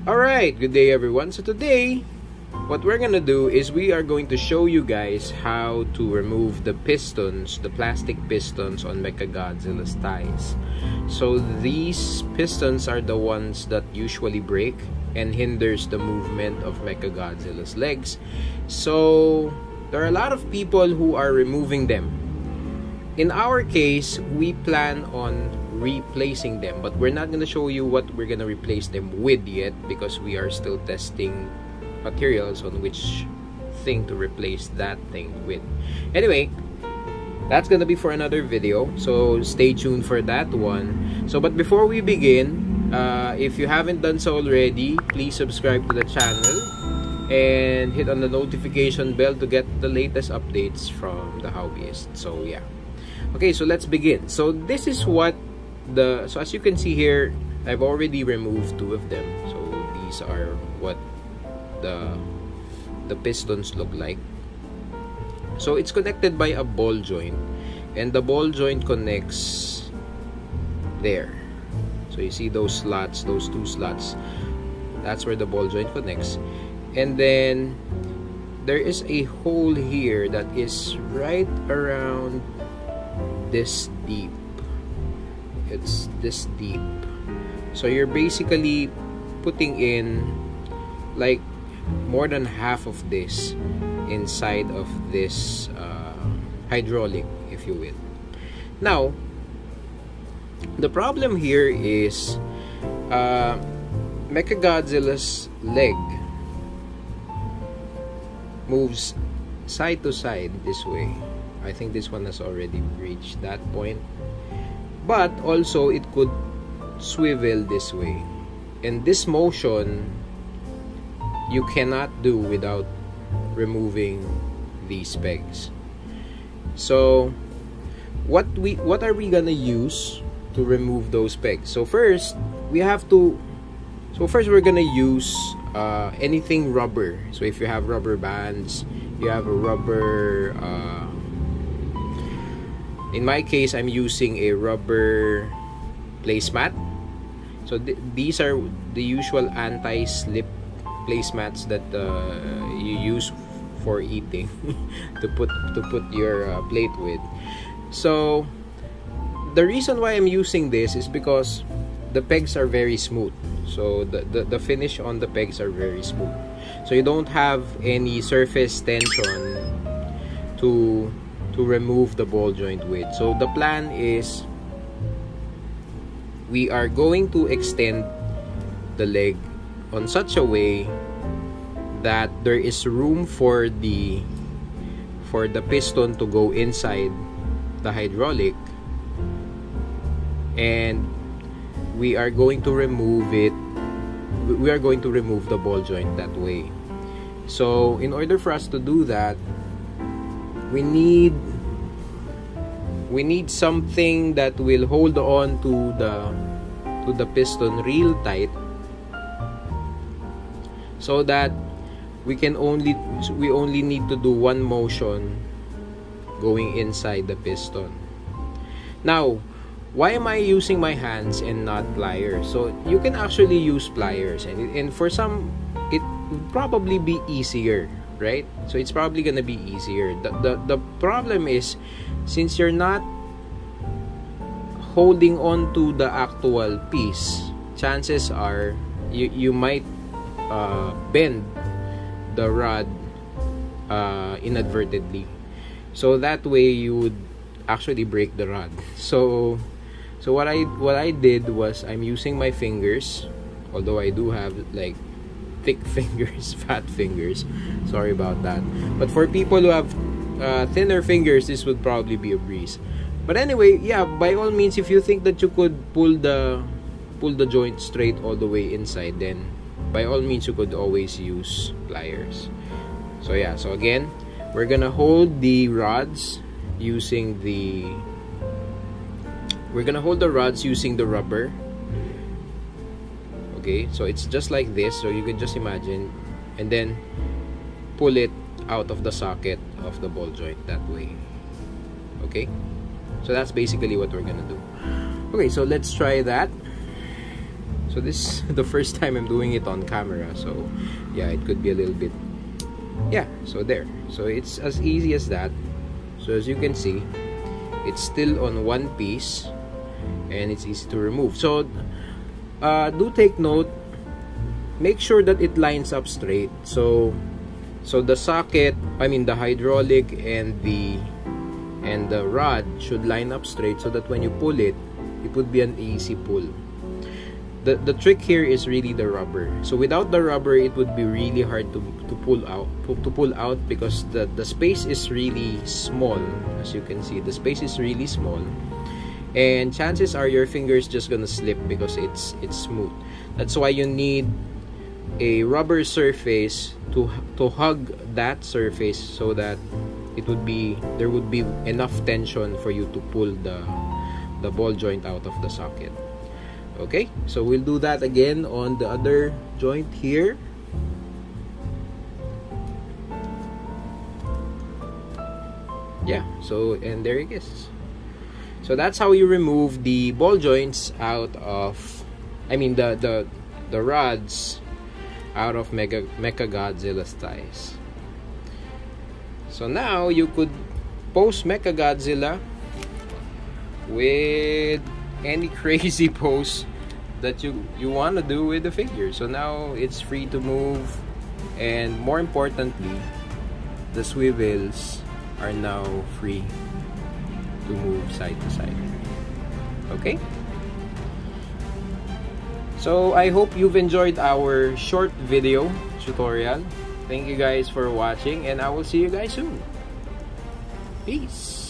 Alright, good day everyone. So today, what we're gonna do is we are going to show you guys how to remove the pistons, the plastic pistons on Mechagodzilla's ties. So these pistons are the ones that usually break and hinders the movement of Mechagodzilla's legs. So there are a lot of people who are removing them. In our case, we plan on replacing them, but we're not going to show you what we're going to replace them with yet because we are still testing materials on which thing to replace that thing with. Anyway, that's going to be for another video, so stay tuned for that one. So but before we begin, if you haven't done so already, please subscribe to the channel and hit on the notification bell to get the latest updates from the hobbyist. So yeah, okay, so let's begin. So this is what so as you can see here, I've already removed two of them. So these are what the pistons look like. So it's connected by a ball joint, and the ball joint connects there. So you see those slots, those two slots, that's where the ball joint connects. And then there is a hole here that is right around this deep. It's this deep. So you're basically putting in like more than half of this inside of this hydraulic, if you will. Now, the problem here is Mechagodzilla's leg moves side to side this way. I think this one has already reached that point, but also it could swivel this way, and this motion you cannot do without removing these pegs. So what are we gonna use to remove those pegs? So first we're gonna use anything rubber. So if you have rubber bands, you have a rubber in my case, I'm using a rubber placemat. So these are the usual anti-slip placemats that you use for eating to put your plate with. So the reason why I'm using this is because the pegs are very smooth. So the finish on the pegs are very smooth. So you don't have any surface tension to remove the ball joint with. So the plan is we are going to extend the leg on such a way that there is room for the piston to go inside the hydraulic, and we are going to remove the ball joint that way. So in order for us to do that, we need something that will hold on to the piston real tight, so that we only need to do one motion going inside the piston. Now, why am I using my hands and not pliers? So you can actually use pliers, and for some it would probably be easier, right? So it's probably gonna be easier. The problem is, since you're not holding on to the actual piece, chances are you might bend the rod inadvertently. So that way you would actually break the rod. So what I did was, I'm using my fingers, although I do have like thick fingers, fat fingers, sorry about that. But for people who have thinner fingers, this would probably be a breeze. But anyway, yeah, by all means, if you think that you could pull the joint straight all the way inside, then by all means you could always use pliers. So yeah, so again, we're gonna hold the rods using the rubber. Okay, so it's just like this, so you can just imagine, and then pull it out of the socket of the ball joint that way. Okay, so that's basically what we're gonna do. Okay, so let's try that. So So this is the first time I'm doing it on camera, so yeah, it could be a little bit, yeah, so there. So it's as easy as that. So as you can see, it's still on one piece and it's easy to remove. So do take note, make sure that it lines up straight. So the socket, I mean the hydraulic and the rod should line up straight, so that when you pull it, it would be an easy pull. The trick here is really the rubber. So without the rubber, it would be really hard to pull out because the space is really small. As you can see, the space is really small, and chances are your fingers just gonna slip because it's smooth. That's why you need a rubber surface to hug that surface, so that there would be enough tension for you to pull the ball joint out of the socket. Okay, so we'll do that again on the other joint here. Yeah, so, and there it is. So that's how you remove the ball joints out of, I mean the rods out of Mechagodzilla's ties. So now you could pose Mechagodzilla with any crazy pose that you want to do with the figure. So now it's free to move, and more importantly, the swivels are now free to move side to side. Okay, so I hope you've enjoyed our short video tutorial. Thank you guys for watching, and I will see you guys soon. Peace.